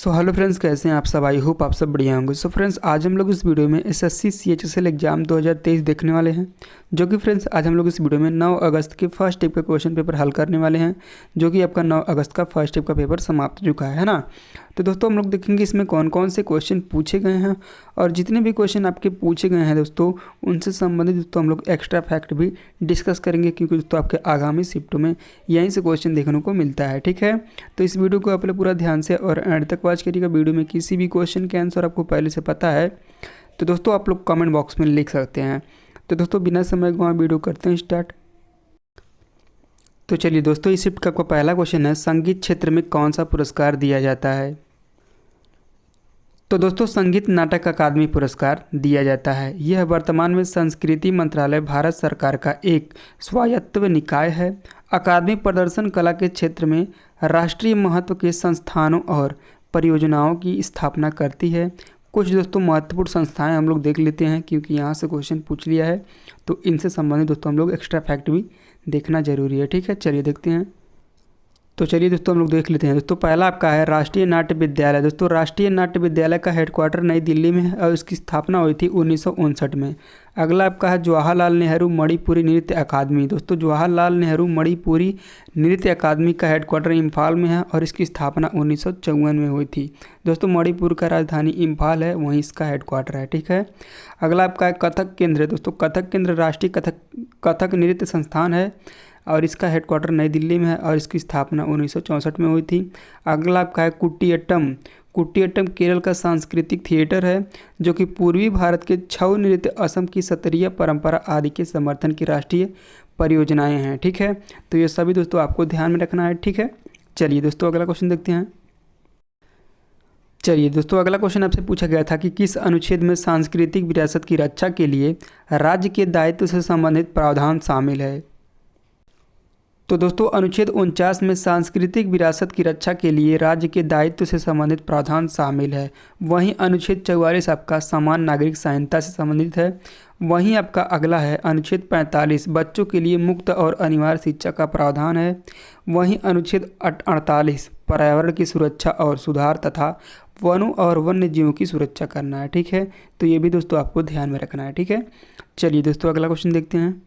So hello friends, कैसे हैं आप सब। आई होप आप सब बढ़िया होंगे। सो फ्रेंड्स, आज हम लोग इस वीडियो में एसएससी सीएचएसएल एग्जाम 2023 देखने वाले हैं, जो कि फ्रेंड्स आज हम लोग इस वीडियो में 9 अगस्त के फर्स्ट स्टेप का क्वेश्चन पेपर हल करने वाले हैं, जो कि आपका 9 अगस्त का फर्स्ट स्टेप का पेपर समाप्त हो चुका है ना। तो दोस्तों हम लोग देखेंगे इसमें कौन कौन से क्वेश्चन पूछे गए हैं, और जितने भी क्वेश्चन आपके पूछे गए हैं दोस्तों उनसे संबंधित दोस्तों हम लोग एक्स्ट्रा फैक्ट भी डिस्कस करेंगे, क्योंकि दोस्तों आपके आगामी शिफ्टों में यहीं से क्वेश्चन देखने को मिलता है। ठीक है, तो इस वीडियो को आप लोग पूरा ध्यान से और एंड तक वॉच करिएगा। वीडियो में किसी भी क्वेश्चन के आंसर आपको पहले से पता है तो दोस्तों आप लोग कमेंट बॉक्स में लिख सकते हैं। तो दोस्तों बिना समय गंवाए वीडियो करते हैं स्टार्ट। तो चलिए दोस्तों, इस शिफ्ट का आपका पहला क्वेश्चन है, संगीत क्षेत्र में कौन सा पुरस्कार दिया जाता है। तो दोस्तों संगीत नाटक अकादमी पुरस्कार दिया जाता है। यह वर्तमान में संस्कृति मंत्रालय भारत सरकार का एक स्वायत्त निकाय है। अकादमी प्रदर्शन कला के क्षेत्र में राष्ट्रीय महत्व के संस्थानों और परियोजनाओं की स्थापना करती है। कुछ दोस्तों महत्वपूर्ण संस्थाएं हम लोग देख लेते हैं, क्योंकि यहाँ से क्वेश्चन पूछ लिया है तो इनसे संबंधित दोस्तों हम लोग एक्स्ट्रा फैक्ट भी देखना जरूरी है। ठीक है, चलिए देखते हैं। तो चलिए दोस्तों हम लोग देख लेते हैं। दोस्तों पहला आपका है राष्ट्रीय नाट्य विद्यालय। दोस्तों राष्ट्रीय नाट्य विद्यालय का हेडक्वार्टर नई दिल्ली में है और इसकी स्थापना हुई थी 1959 में। अगला आपका है जवाहरलाल नेहरू मणिपुरी नृत्य अकादमी। दोस्तों जवाहरलाल नेहरू मणिपुरी नृत्य अकादमी का हेडक्वार्टर इम्फाल में है और इसकी स्थापना 1954 में हुई थी। दोस्तों मणिपुर का राजधानी इम्फाल है, वहीं इसका हेडक्वार्टर है। ठीक है, अगला आपका है कथक केंद्र। दोस्तों कथक केंद्र राष्ट्रीय कथक नृत्य संस्थान है और इसका हेडक्वार्टर नई दिल्ली में है और इसकी स्थापना 1964 में हुई थी। अगला आपका है कुटियट्टम। कुटियट्टम केरल का सांस्कृतिक थिएटर है, जो कि पूर्वी भारत के छऊ नृत्य, असम की सत्रिय परंपरा आदि के समर्थन की राष्ट्रीय परियोजनाएं हैं। ठीक है, तो ये सभी दोस्तों आपको ध्यान में रखना है। ठीक है, चलिए दोस्तों अगला क्वेश्चन देखते हैं। चलिए दोस्तों अगला क्वेश्चन आपसे पूछा गया था कि किस अनुच्छेद में सांस्कृतिक विरासत की रक्षा के लिए राज्य के दायित्व से संबंधित प्रावधान शामिल है। तो दोस्तों अनुच्छेद 49 में सांस्कृतिक विरासत की रक्षा के लिए राज्य के दायित्व से संबंधित प्रावधान शामिल है। वहीं अनुच्छेद 44 आपका समान नागरिक संहिता से संबंधित है। वहीं आपका अगला है अनुच्छेद 45 बच्चों के लिए मुक्त और अनिवार्य शिक्षा का प्रावधान है। वहीं अनुच्छेद 48 पर्यावरण की सुरक्षा और सुधार तथा वनों और वन्य जीवों की सुरक्षा करना है। ठीक है, तो ये भी दोस्तों आपको ध्यान में रखना है। ठीक है, चलिए दोस्तों अगला क्वेश्चन देखते हैं।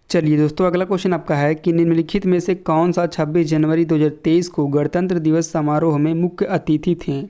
चलिए दोस्तों अगला क्वेश्चन आपका है कि निम्नलिखित में से कौन सा 26 जनवरी 2023 को गणतंत्र दिवस समारोह में मुख्य अतिथि थे।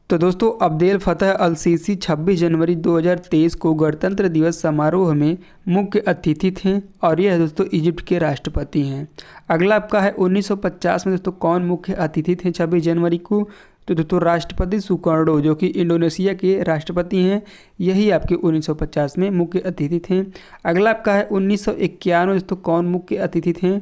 तो दोस्तों अब्देल फतह अल सीसी 26 जनवरी 2023 को गणतंत्र दिवस समारोह में मुख्य अतिथि थे और यह दोस्तों इजिप्ट के राष्ट्रपति हैं। अगला आपका है 1950 में दोस्तों कौन मुख्य अतिथि थे 26 जनवरी को। तो दोस्तों राष्ट्रपति सुकर्णो, जो कि इंडोनेशिया के राष्ट्रपति हैं, यही आपके 1950 में मुख्य अतिथि थे। अगला आपका है 1951 में दोस्तों कौन मुख्य अतिथि थे।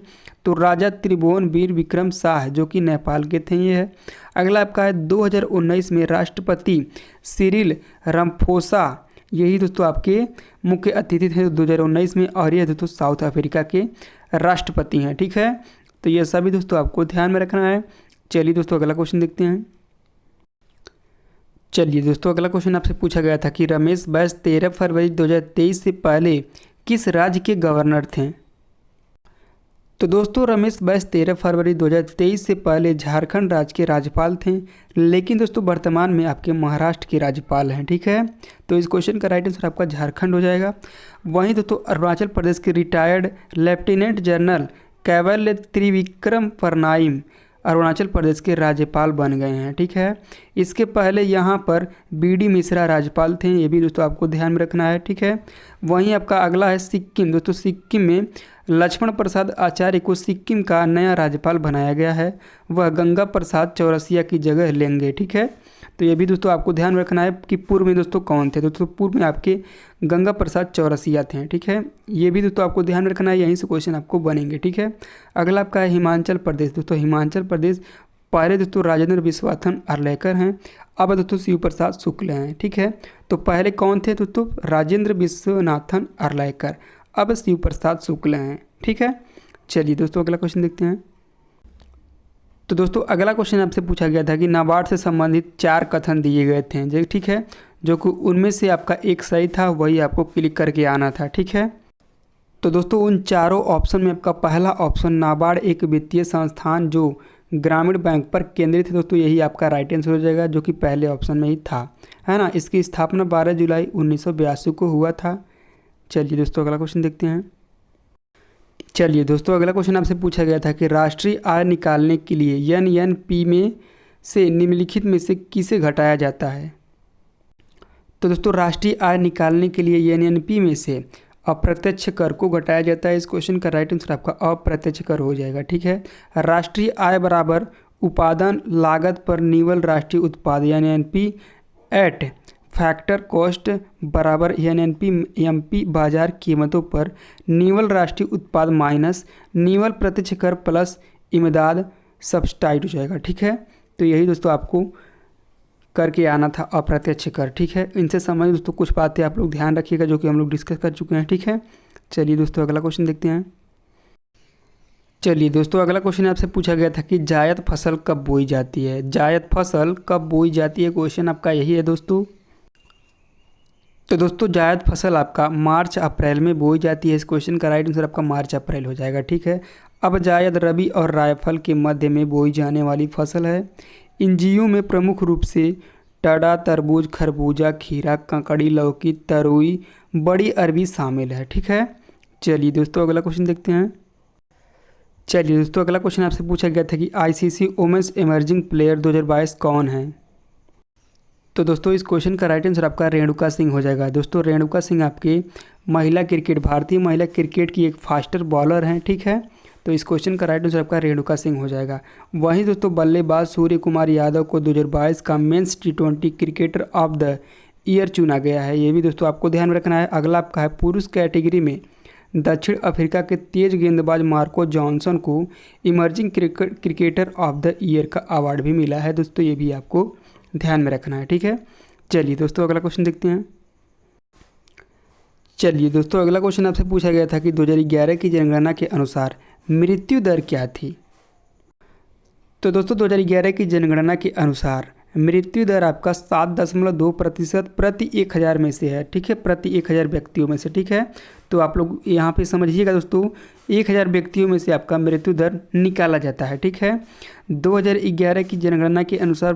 तो राजा त्रिभुवन वीर विक्रम शाह, जो कि नेपाल के थे, ये है। अगला आपका है 2019 में राष्ट्रपति सिरिल रामाफोसा, यही दोस्तों आपके मुख्य अतिथि थे 2019 में, और ये दोस्तों साउथ अफ्रीका के राष्ट्रपति हैं। ठीक है, तो ये सभी दोस्तों आपको ध्यान में रखना है। चलिए दोस्तों अगला क्वेश्चन देखते हैं। चलिए दोस्तों अगला क्वेश्चन आपसे पूछा गया था कि रमेश बैस 13 फरवरी 2023 से पहले किस राज्य के गवर्नर थे। तो दोस्तों रमेश बैस 13 फरवरी 2023 से पहले झारखंड राज्य के राज्यपाल थे, लेकिन दोस्तों वर्तमान में आपके महाराष्ट्र के राज्यपाल हैं। ठीक है, तो इस क्वेश्चन का राइट आंसर आपका झारखंड हो जाएगा। वहीं दोस्तों अरुणाचल प्रदेश के रिटायर्ड लेफ्टिनेंट जनरल कैवल्य त्रिविक्रम परनाइम अरुणाचल प्रदेश के राज्यपाल बन गए हैं। ठीक है, इसके पहले यहाँ पर बीडी मिश्रा राज्यपाल थे, ये भी दोस्तों आपको ध्यान में रखना है। ठीक है, वहीं आपका अगला है सिक्किम। दोस्तों सिक्किम में लक्ष्मण प्रसाद आचार्य को सिक्किम का नया राज्यपाल बनाया गया है, वह गंगा प्रसाद चौरसिया की जगह लेंगे। ठीक है, तो ये भी दोस्तों आपको ध्यान रखना है कि पूर्व में दोस्तों कौन थे। दोस्तों पूर्व में आपके गंगा प्रसाद चौरसिया थे। ठीक है, ये भी दोस्तों आपको ध्यान रखना है, यहीं से क्वेश्चन आपको बनेंगे। ठीक है, अगला आपका है हिमाचल प्रदेश। दोस्तों हिमाचल प्रदेश पहले दोस्तों राजेंद्र विश्वनाथन आर्लेकर हैं, अब दोस्तों शिव प्रसाद शुक्ल हैं। ठीक है, तो पहले कौन थे दोस्तों, राजेंद्र विश्वनाथन आर्लेकर, अब शिव प्रसाद शुक्ल हैं। ठीक है, चलिए दोस्तों अगला क्वेश्चन देखते हैं। तो दोस्तों अगला क्वेश्चन आपसे पूछा गया था कि नाबार्ड से संबंधित 4 कथन दिए गए थे। ठीक है, जो कि उनमें से आपका एक सही था, वही आपको क्लिक करके आना था। ठीक है, तो दोस्तों उन चारों ऑप्शन में आपका पहला ऑप्शन नाबार्ड एक वित्तीय संस्थान जो ग्रामीण बैंक पर केंद्रित है दोस्तों, यही आपका राइट आंसर हो जाएगा, जो कि पहले ऑप्शन में ही था, है ना। इसकी स्थापना 12 जुलाई 1982 को हुआ था। चलिए दोस्तों अगला क्वेश्चन देखते हैं। चलिए दोस्तों अगला क्वेश्चन आपसे पूछा गया था कि राष्ट्रीय आय निकालने के लिए एनएनपी में से निम्नलिखित में से किसे घटाया जाता है। तो दोस्तों राष्ट्रीय आय निकालने के लिए एनएनपी में से अप्रत्यक्ष कर को घटाया जाता है। इस क्वेश्चन का राइट आंसर आपका अप्रत्यक्ष कर हो जाएगा, ठीक है। राष्ट्रीय आय बराबर उत्पादन लागत पर निवल राष्ट्रीय उत्पाद एनएनपी एट फैक्टर कॉस्ट बराबर एनएनपी बाजार कीमतों पर निवल राष्ट्रीय उत्पाद माइनस निवल प्रत्यक्ष कर प्लस इमदाद सब्सटाइट हो जाएगा, ठीक है। तो यही दोस्तों आपको करके आना था, अप्रत्यक्ष कर, ठीक है। इनसे संबंधित दोस्तों कुछ बातें आप लोग ध्यान रखिएगा जो कि हम लोग डिस्कस कर चुके हैं, ठीक है। चलिए दोस्तों अगला क्वेश्चन देखते हैं। चलिए दोस्तों अगला क्वेश्चन आपसे पूछा गया था कि जायद फसल कब बोई जाती है। जायद फसल कब बोई जाती है, क्वेश्चन आपका यही है दोस्तों। तो दोस्तों जायद फसल आपका मार्च अप्रैल में बोई जाती है। इस क्वेश्चन का राइट आंसर आपका मार्च अप्रैल हो जाएगा, ठीक है। अब जायद रबी और रायफल के मध्य में बोई जाने वाली फसल है। इन जीवों में प्रमुख रूप से टड़ा, तरबूज, खरबूजा, खीरा, ककड़ी, लौकी, तरोई, बड़ी अरबी शामिल है, ठीक है। चलिए दोस्तों अगला क्वेश्चन देखते हैं। चलिए दोस्तों अगला क्वेश्चन आपसे पूछा गया था कि आईसीसी वुमेन्स इमर्जिंग प्लेयर 2022 कौन है। तो दोस्तों इस क्वेश्चन का राइट आंसर आपका रेणुका सिंह हो जाएगा। दोस्तों रेणुका सिंह आपके भारतीय महिला क्रिकेट की एक फास्टर बॉलर हैं, ठीक है। तो इस क्वेश्चन का राइट आंसर आपका रेणुका सिंह हो जाएगा। वहीं दोस्तों बल्लेबाज सूर्य कुमार यादव को 2022 का men's T20 cricketer of the year चुना गया है। ये भी दोस्तों आपको ध्यान में रखना है। अगला आपका है पुरुष कैटेगरी में दक्षिण अफ्रीका के तेज गेंदबाज मार्को जॉनसन को emerging cricketer of the year का अवार्ड भी मिला है दोस्तों, ये भी आपको ध्यान में रखना है, ठीक है। चलिए दोस्तों अगला क्वेश्चन देखते हैं। चलिए दोस्तों अगला क्वेश्चन आपसे पूछा गया था कि 2011 की जनगणना के अनुसार मृत्यु दर क्या थी। तो दोस्तों 2011 की जनगणना के अनुसार मृत्यु दर आपका 7.2% प्रति 1000 में से है, ठीक है, प्रति 1000 व्यक्तियों में से, ठीक है। तो आप लोग यहाँ पे समझिएगा दोस्तों, 1000 व्यक्तियों में से आपका मृत्यु दर निकाला जाता है, ठीक है। 2011 की जनगणना के अनुसार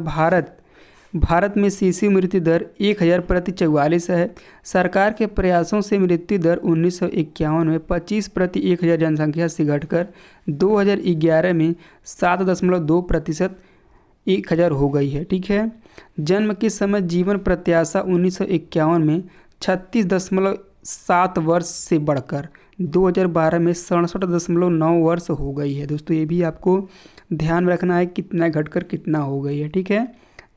भारत में शिशु मृत्यु दर 1000 प्रति 44 है। सरकार के प्रयासों से मृत्यु दर 1951 में 25 प्रति 1000 जनसंख्या से घटकर 2011 में 7.2% 1000 हो गई है, ठीक है। जन्म के समय जीवन प्रत्याशा 1951 में 36.7 वर्ष से बढ़कर 2012 में 67.9 वर्ष हो गई है दोस्तों। ये भी आपको ध्यान रखना है, कितना घटकर कितना हो गई है, ठीक है।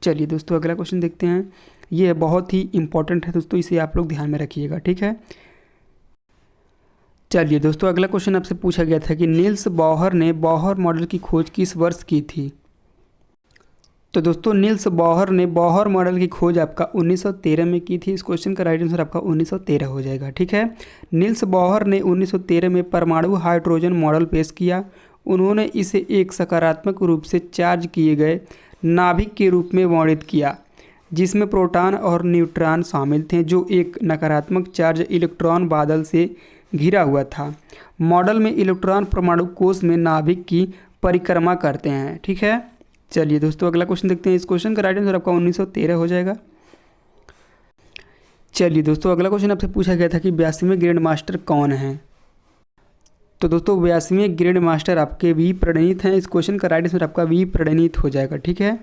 चलिए दोस्तों अगला क्वेश्चन देखते हैं। ये बहुत ही इंपॉर्टेंट है दोस्तों, इसे आप लोग ध्यान में रखिएगा, ठीक है। चलिए दोस्तों अगला क्वेश्चन आपसे पूछा गया था कि नील्स बॉहर ने बॉहर मॉडल की खोज किस वर्ष की थी। तो दोस्तों नील्स बॉहर ने बॉहर मॉडल की खोज आपका 1913 में की थी। इस क्वेश्चन का राइट आंसर आपका 1913 हो जाएगा, ठीक है। नील्स बॉहर ने 1913 में परमाणु हाइड्रोजन मॉडल पेश किया। उन्होंने इसे एक सकारात्मक रूप से चार्ज किए गए नाभिक के रूप में वर्णित किया, जिसमें प्रोटॉन और न्यूट्रॉन शामिल थे, जो एक नकारात्मक चार्ज इलेक्ट्रॉन बादल से घिरा हुआ था। मॉडल में इलेक्ट्रॉन परमाणु कोश में नाभिक की परिक्रमा करते हैं, ठीक है। चलिए दोस्तों अगला क्वेश्चन देखते हैं। इस क्वेश्चन का राइट आंसर आपका 1913 हो जाएगा। चलिए दोस्तों अगला क्वेश्चन आपसे पूछा गया था कि 82वें ग्रैंड मास्टर कौन है। तो दोस्तों 82वें ग्रैंड मास्टर आपके वी प्रणीत हैं। इस क्वेश्चन का राइट आंसर आपका वी प्रणीत हो जाएगा, ठीक है।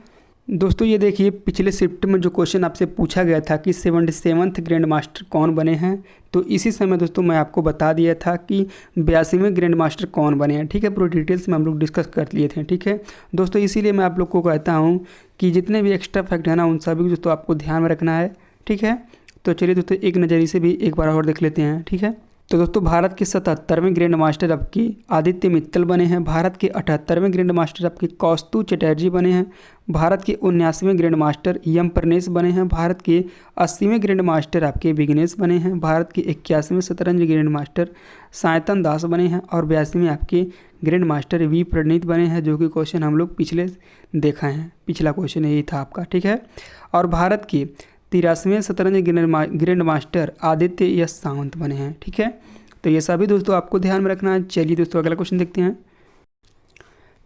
दोस्तों ये देखिए पिछले शिफ्ट में जो क्वेश्चन आपसे पूछा गया था कि 77वें ग्रैंड मास्टर कौन बने हैं, तो इसी समय दोस्तों मैं आपको बता दिया था कि 82वें ग्रैंड मास्टर कौन बने हैं, ठीक है। पूरी डिटेल्स में हम लोग डिस्कस कर लिए थे, ठीक है दोस्तों। इसीलिए मैं आप लोग को कहता हूँ कि जितने भी एक्स्ट्रा फैक्ट है ना, उन सभी दोस्तों आपको ध्यान में रखना है, ठीक है। तो चलिए दोस्तों एक नज़रिए से भी एक बार और देख लेते हैं, ठीक है। तो दोस्तों भारत के 77वें ग्रैंड मास्टर आपकी आदित्य मित्तल बने हैं। भारत के 78वें ग्रैंड मास्टर आपके कौस्तु चटर्जी बने हैं। भारत के 79वें ग्रैंड मास्टर यम प्रनेश बने हैं। भारत के 80वें ग्रैंड मास्टर आपके विघ्नेश बने हैं। भारत के 81वें शतरंज ग्रैंड मास्टर सायतन दास बने हैं। और 82वें आपके ग्रैंड मास्टर वी प्रणीत बने हैं, जो कि क्वेश्चन हम लोग पिछले देखा है, पिछला क्वेश्चन यही था आपका, ठीक है। और भारत के 83वें शतरंज ग्रैंड मास्टर आदित्य यश सावंत बने हैं, ठीक है। तो ये सभी दोस्तों आपको ध्यान में रखना है। चलिए दोस्तों अगला क्वेश्चन देखते हैं।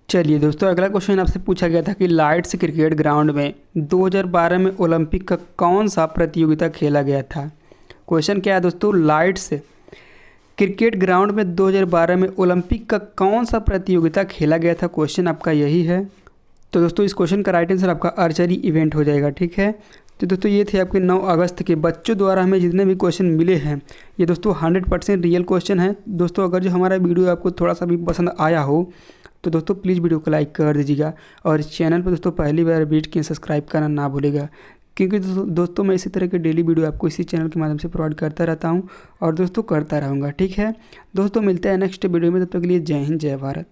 चलिए दोस्तों, अगला क्वेश्चन आपसे पूछा गया था कि लाइट्स क्रिकेट ग्राउंड में 2012 में ओलंपिक का कौन सा प्रतियोगिता खेला गया था। क्वेश्चन क्या है दोस्तों, लाइट्स क्रिकेट ग्राउंड में 2012 में ओलंपिक का कौन सा प्रतियोगिता खेला गया था। क्वेश्चन आपका यही है। तो दोस्तों इस क्वेश्चन का राइट आंसर आपका आर्चरी इवेंट हो जाएगा। ठीक है, तो दोस्तों ये थे आपके 9 अगस्त के बच्चों द्वारा हमें जितने भी क्वेश्चन मिले हैं, ये दोस्तों 100% रियल क्वेश्चन है। दोस्तों अगर जो हमारा वीडियो आपको थोड़ा सा भी पसंद आया हो तो दोस्तों प्लीज़ वीडियो को लाइक कर दीजिएगा और चैनल पर दोस्तों पहली बार विजिट किए सब्सक्राइब करना ना भूलेगा, क्योंकि दोस्तों मैं इसी तरह के डेली वीडियो आपको इसी चैनल के माध्यम से प्रोवाइड करता रहता हूं और दोस्तों करता रहूँगा। ठीक है दोस्तों, मिलते हैं नेक्स्ट वीडियो में, तब तक के लिए जय हिंद जय भारत।